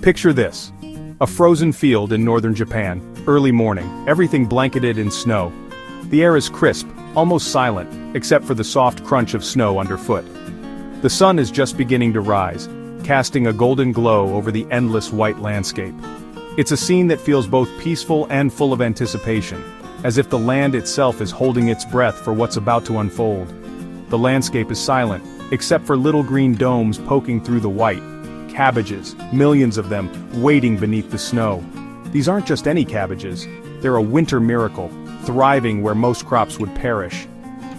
Picture this. A frozen field in northern Japan, early morning, everything blanketed in snow. The air is crisp, almost silent, except for the soft crunch of snow underfoot. The sun is just beginning to rise, casting a golden glow over the endless white landscape. It's a scene that feels both peaceful and full of anticipation, as if the land itself is holding its breath for what's about to unfold. The landscape is silent, except for little green domes poking through the white. Cabbages, millions of them, waiting beneath the snow. These aren't just any cabbages, they're a winter miracle, thriving where most crops would perish.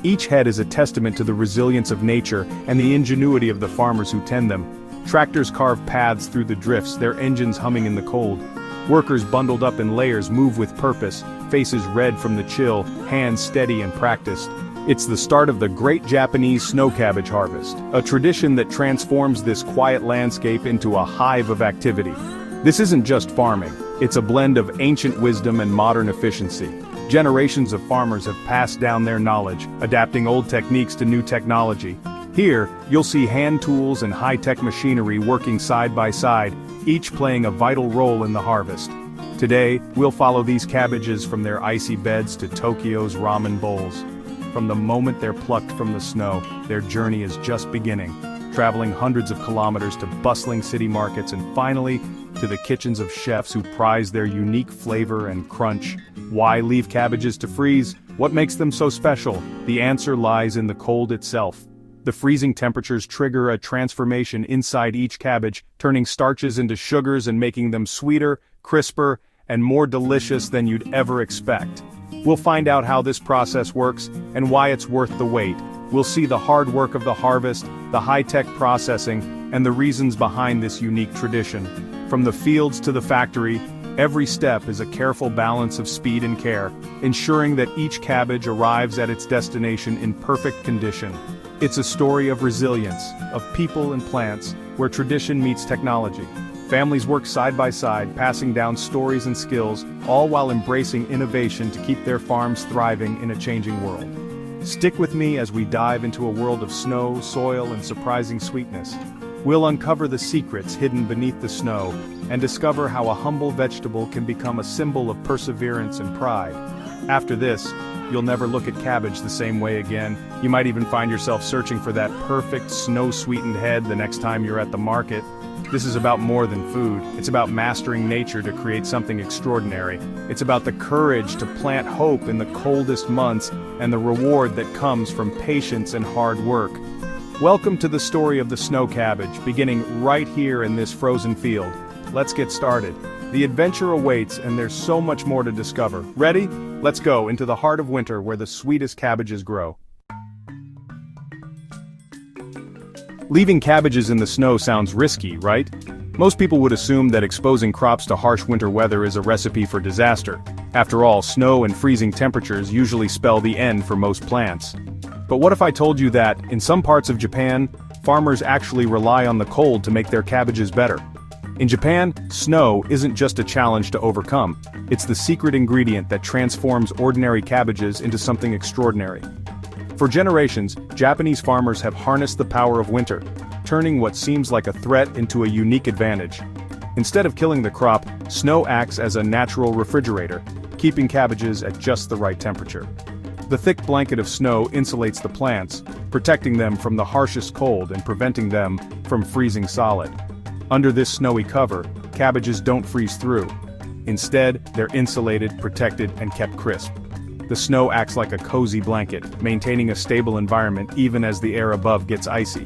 Each head is a testament to the resilience of nature and the ingenuity of the farmers who tend them. Tractors carve paths through the drifts, their engines humming in the cold. Workers bundled up in layers move with purpose, faces red from the chill, hands steady and practiced. It's the start of the Great Japanese Snow Cabbage Harvest, a tradition that transforms this quiet landscape into a hive of activity. This isn't just farming, it's a blend of ancient wisdom and modern efficiency. Generations of farmers have passed down their knowledge, adapting old techniques to new technology. Here, you'll see hand tools and high-tech machinery working side by side, each playing a vital role in the harvest. Today, we'll follow these cabbages from their icy beds to Tokyo's ramen bowls. From the moment they're plucked from the snow, their journey is just beginning, traveling hundreds of kilometers to bustling city markets and finally, to the kitchens of chefs who prize their unique flavor and crunch. Why leave cabbages to freeze? What makes them so special? The answer lies in the cold itself. The freezing temperatures trigger a transformation inside each cabbage, turning starches into sugars and making them sweeter, crisper, and more delicious than you'd ever expect. We'll find out how this process works and why it's worth the wait. We'll see the hard work of the harvest, the high-tech processing, and the reasons behind this unique tradition. From the fields to the factory, every step is a careful balance of speed and care, ensuring that each cabbage arrives at its destination in perfect condition. It's a story of resilience, of people and plants, where tradition meets technology. Families work side by side, passing down stories and skills, all while embracing innovation to keep their farms thriving in a changing world. Stick with me as we dive into a world of snow, soil, and surprising sweetness. We'll uncover the secrets hidden beneath the snow, and discover how a humble vegetable can become a symbol of perseverance and pride. After this, you'll never look at cabbage the same way again. You might even find yourself searching for that perfect snow-sweetened head the next time you're at the market. This is about more than food. It's about mastering nature to create something extraordinary. It's about the courage to plant hope in the coldest months and the reward that comes from patience and hard work. Welcome to the story of the snow cabbage, beginning right here in this frozen field. Let's get started. The adventure awaits and there's so much more to discover. Ready? Let's go into the heart of winter where the sweetest cabbages grow. Leaving cabbages in the snow sounds risky, right? Most people would assume that exposing crops to harsh winter weather is a recipe for disaster. After all, snow and freezing temperatures usually spell the end for most plants. But what if I told you that, in some parts of Japan, farmers actually rely on the cold to make their cabbages better? In Japan, snow isn't just a challenge to overcome, it's the secret ingredient that transforms ordinary cabbages into something extraordinary. For generations, Japanese farmers have harnessed the power of winter, turning what seems like a threat into a unique advantage. Instead of killing the crop, snow acts as a natural refrigerator, keeping cabbages at just the right temperature. The thick blanket of snow insulates the plants, protecting them from the harshest cold and preventing them from freezing solid. Under this snowy cover, cabbages don't freeze through. Instead, they're insulated, protected, and kept crisp. The snow acts like a cozy blanket, maintaining a stable environment even as the air above gets icy.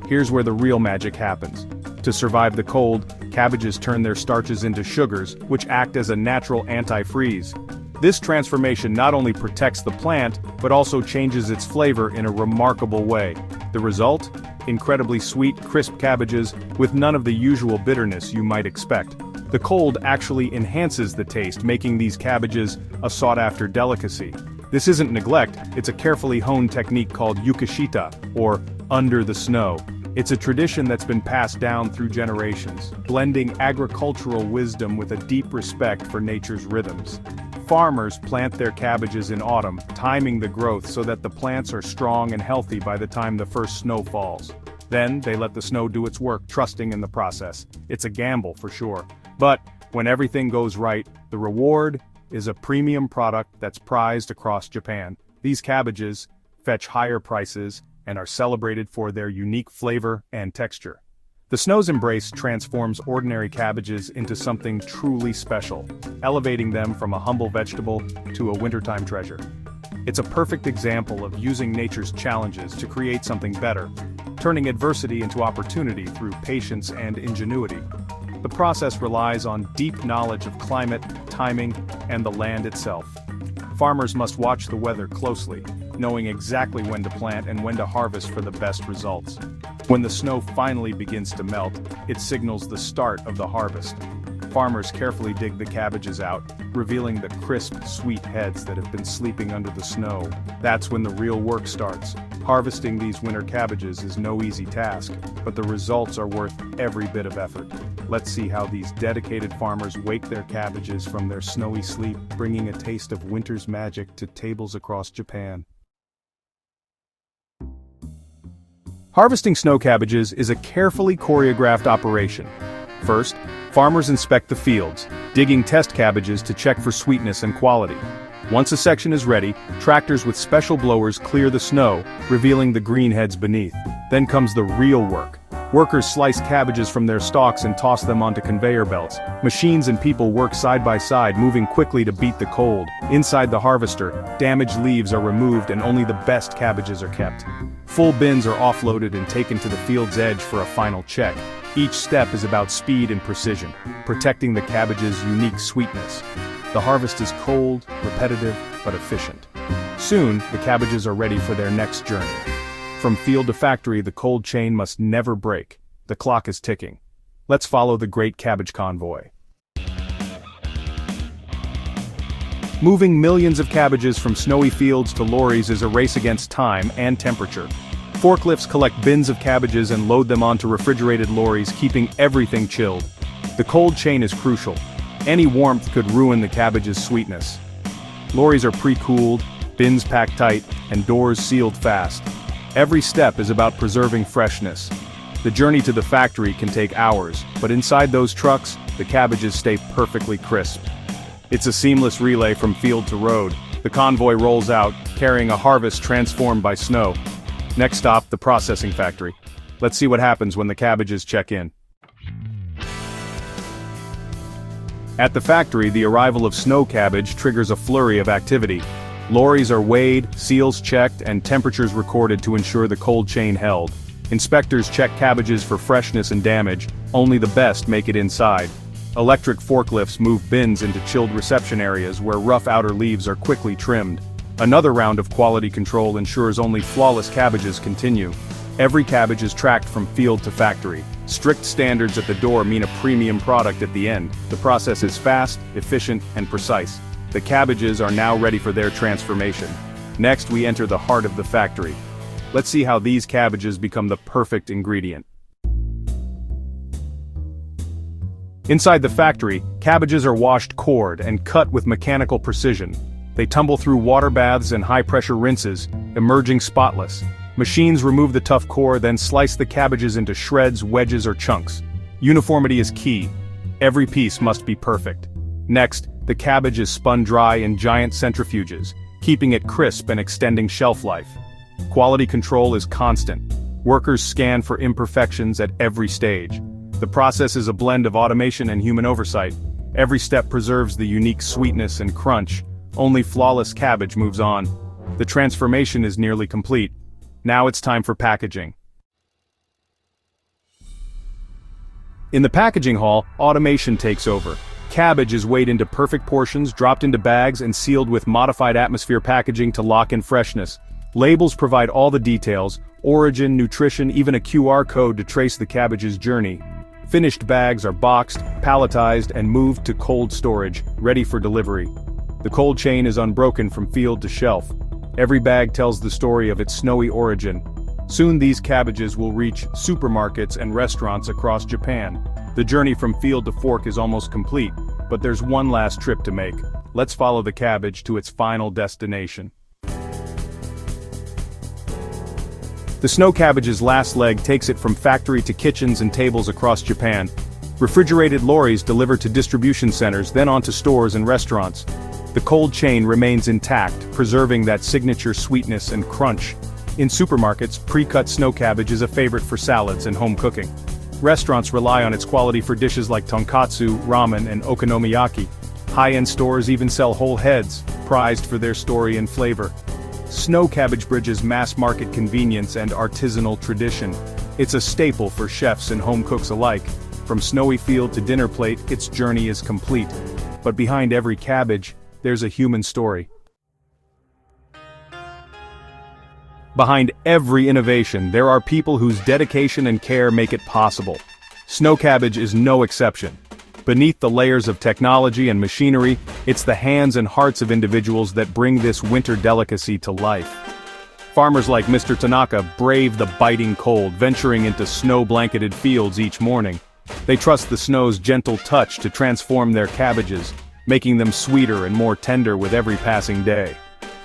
Here's where the real magic happens. To survive the cold, cabbages turn their starches into sugars, which act as a natural anti-freeze. This transformation not only protects the plant, but also changes its flavor in a remarkable way. The result? Incredibly sweet, crisp cabbages with none of the usual bitterness you might expect. The cold actually enhances the taste, making these cabbages a sought-after delicacy. This isn't neglect, it's a carefully honed technique called yukishita, or under the snow. It's a tradition that's been passed down through generations, blending agricultural wisdom with a deep respect for nature's rhythms. Farmers plant their cabbages in autumn, timing the growth so that the plants are strong and healthy by the time the first snow falls. Then, they let the snow do its work, trusting in the process. It's a gamble, for sure. But, when everything goes right, the reward is a premium product that's prized across Japan. These cabbages fetch higher prices and are celebrated for their unique flavor and texture. The snow's embrace transforms ordinary cabbages into something truly special, elevating them from a humble vegetable to a wintertime treasure. It's a perfect example of using nature's challenges to create something better, turning adversity into opportunity through patience and ingenuity. The process relies on deep knowledge of climate, timing, and the land itself. Farmers must watch the weather closely, knowing exactly when to plant and when to harvest for the best results. When the snow finally begins to melt, it signals the start of the harvest. Farmers carefully dig the cabbages out, revealing the crisp, sweet heads that have been sleeping under the snow. That's when the real work starts. Harvesting these winter cabbages is no easy task, but the results are worth every bit of effort. Let's see how these dedicated farmers wake their cabbages from their snowy sleep, bringing a taste of winter's magic to tables across Japan. Harvesting snow cabbages is a carefully choreographed operation. First, farmers inspect the fields, digging test cabbages to check for sweetness and quality. Once a section is ready, tractors with special blowers clear the snow, revealing the green heads beneath. Then comes the real work. Workers slice cabbages from their stalks and toss them onto conveyor belts. Machines and people work side by side, moving quickly to beat the cold. Inside the harvester, damaged leaves are removed and only the best cabbages are kept. Full bins are offloaded and taken to the field's edge for a final check. Each step is about speed and precision, protecting the cabbage's unique sweetness. The harvest is cold, repetitive, but efficient. Soon, the cabbages are ready for their next journey. From field to factory, the cold chain must never break. The clock is ticking. Let's follow the great cabbage convoy. Moving millions of cabbages from snowy fields to lorries is a race against time and temperature. Forklifts collect bins of cabbages and load them onto refrigerated lorries, keeping everything chilled. The cold chain is crucial. Any warmth could ruin the cabbage's sweetness. Lorries are pre-cooled, bins packed tight, and doors sealed fast. Every step is about preserving freshness. The journey to the factory can take hours, but inside those trucks, the cabbages stay perfectly crisp. It's a seamless relay from field to road. The convoy rolls out, carrying a harvest transformed by snow. Next stop, the processing factory. Let's see what happens when the cabbages check in. At the factory, the arrival of snow cabbage triggers a flurry of activity. Lorries are weighed, seals checked, and temperatures recorded to ensure the cold chain held. Inspectors check cabbages for freshness and damage. Only the best make it inside. Electric forklifts move bins into chilled reception areas where rough outer leaves are quickly trimmed. Another round of quality control ensures only flawless cabbages continue. Every cabbage is tracked from field to factory. Strict standards at the door mean a premium product at the end. The process is fast, efficient, and precise. The cabbages are now ready for their transformation. Next, we enter the heart of the factory. Let's see how these cabbages become the perfect ingredient. Inside the factory, cabbages are washed cored and cut with mechanical precision. They tumble through water baths and high-pressure rinses, emerging spotless. Machines remove the tough core, then slice the cabbages into shreds, wedges, or chunks. Uniformity is key. Every piece must be perfect. Next, the cabbage is spun dry in giant centrifuges, keeping it crisp and extending shelf life. Quality control is constant. Workers scan for imperfections at every stage. The process is a blend of automation and human oversight. Every step preserves the unique sweetness and crunch. Only flawless cabbage moves on. The transformation is nearly complete. Now it's time for packaging. In the packaging hall, automation takes over. Cabbage is weighed into perfect portions, dropped into bags, and sealed with modified atmosphere packaging to lock in freshness. Labels provide all the details: origin, nutrition, even a QR code to trace the cabbage's journey. Finished bags are boxed, palletized, and moved to cold storage, ready for delivery. The cold chain is unbroken from field to shelf. Every bag tells the story of its snowy origin. Soon these cabbages will reach supermarkets and restaurants across Japan. The journey from field to fork is almost complete, but there's one last trip to make. Let's follow the cabbage to its final destination. The snow cabbage's last leg takes it from factory to kitchens and tables across Japan. Refrigerated lorries deliver to distribution centers, then onto stores and restaurants. The cold chain remains intact, preserving that signature sweetness and crunch. In supermarkets, pre-cut snow cabbage is a favorite for salads and home cooking. Restaurants rely on its quality for dishes like tonkatsu, ramen, and okonomiyaki. High-end stores even sell whole heads, prized for their story and flavor. Snow cabbage bridges mass-market convenience and artisanal tradition. It's a staple for chefs and home cooks alike. From snowy field to dinner plate, its journey is complete. But behind every cabbage, there's a human story. Behind every innovation, there are people whose dedication and care make it possible. Snow cabbage is no exception. Beneath the layers of technology and machinery, it's the hands and hearts of individuals that bring this winter delicacy to life. Farmers like Mr. Tanaka brave the biting cold, venturing into snow-blanketed fields each morning. They trust the snow's gentle touch to transform their cabbages, making them sweeter and more tender with every passing day.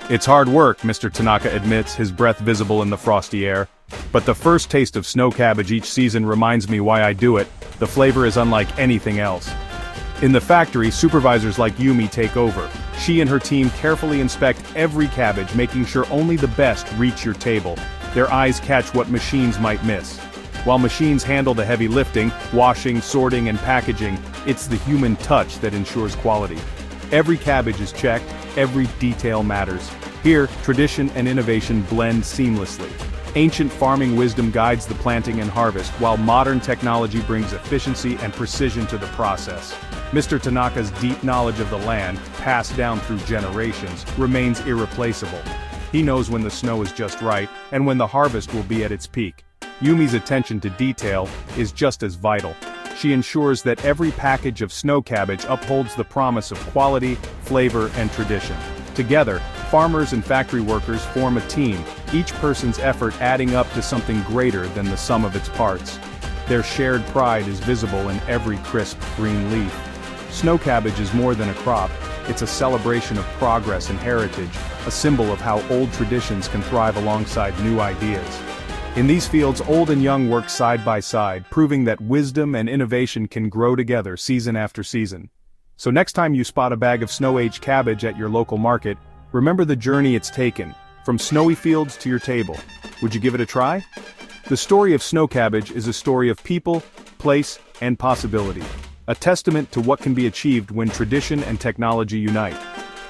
It's hard work, Mr. Tanaka admits, his breath visible in the frosty air. But the first taste of snow cabbage each season reminds me why I do it. The flavor is unlike anything else. In the factory, supervisors like Yumi take over. She and her team carefully inspect every cabbage, making sure only the best reach your table. Their eyes catch what machines might miss. While machines handle the heavy lifting, washing, sorting, and packaging, it's the human touch that ensures quality. Every cabbage is checked, every detail matters. Here, tradition and innovation blend seamlessly. Ancient farming wisdom guides the planting and harvest, while modern technology brings efficiency and precision to the process. Mr. Tanaka's deep knowledge of the land, passed down through generations, remains irreplaceable. He knows when the snow is just right, and when the harvest will be at its peak. Yumi's attention to detail is just as vital. She ensures that every package of snow cabbage upholds the promise of quality, flavor, and tradition. Together, farmers and factory workers form a team, each person's effort adding up to something greater than the sum of its parts. Their shared pride is visible in every crisp green leaf. Snow cabbage is more than a crop, it's a celebration of progress and heritage, a symbol of how old traditions can thrive alongside new ideas. In these fields, old and young work side by side, proving that wisdom and innovation can grow together season after season. So next time you spot a bag of snow-aged cabbage at your local market, remember the journey it's taken, from snowy fields to your table. Would you give it a try? The story of snow cabbage is a story of people, place, and possibility. A testament to what can be achieved when tradition and technology unite.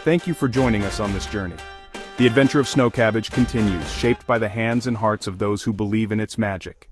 Thank you for joining us on this journey. The adventure of snow cabbage continues, shaped by the hands and hearts of those who believe in its magic.